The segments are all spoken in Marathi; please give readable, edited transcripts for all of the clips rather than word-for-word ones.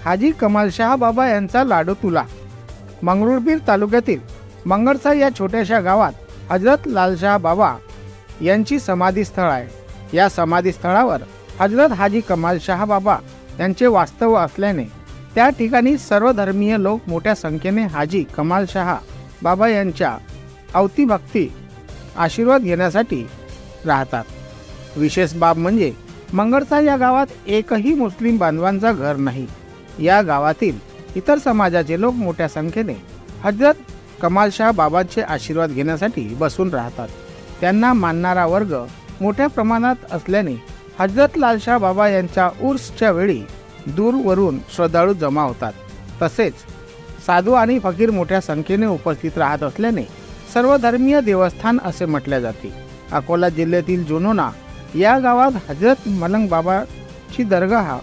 हाजी कमाल शाह बाबा यांचा लाडू तुला। मंगरुळपीर तालुक्यातील मंगळसा या छोट्याशा गावात हजरत लालशाह बाबा यांची समाधी स्थळ आहे। या समाधी स्थळावर हजरत हाजी कमाल शाह बाबा यांचे वास्तव असल्याने त्या ठिकाणी सर्व धर्मीय लोक मोठ्या संख्येने हाजी कमाल शाह बाबा यांच्या अवतीभक्ती आशीर्वाद घेण्यासाठी राहतात। विशेष बाब म्हणजे मंगळसा या गावात एकही मुस्लिम बांधवांचा घर नाही। या गावातील इतर समाजाचे लोक मोठ्या संख्येने हजरत कमाल शाह बाबांचे आशीर्वाद घेण्यासाठी बसून राहतात। त्यांना मानणारा वर्ग मोठ्या प्रमाणात असल्याने हजरत लालशाह बाबा यांच्या उर्सच्या वेळी दूरवरून श्रद्धाळू जमा होतात। तसेच साधू आणि फकीर मोठ्या संख्येने उपस्थित राहत असल्याने सर्वधर्मीय देवस्थान असे म्हटले जाते। अकोला जिल्ह्यातील जुनोना या गावात हजरत मलंग बाबाची दर्गाह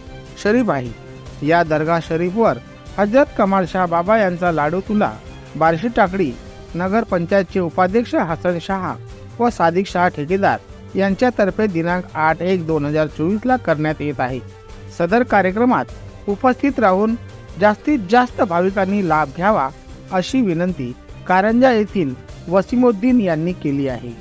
शरीफ आहे। या दर्गा शरीफवर हजरत कमाल शाह बाबा यांचा लाडू तुला बार्शी टाकळी नगर पंचायतचे उपाध्यक्ष हसन शाह व सादिक शाह ठेकेदार यांच्यातर्फे दिनांक 8/1/2024 ला करण्यात येत आहे। सदर कार्यक्रमात उपस्थित राहून जास्तीत जास्त भाविकांनी लाभ घ्यावा अशी विनंती कारंजा येथील वसीमुद्दीन यांनी केली आहे।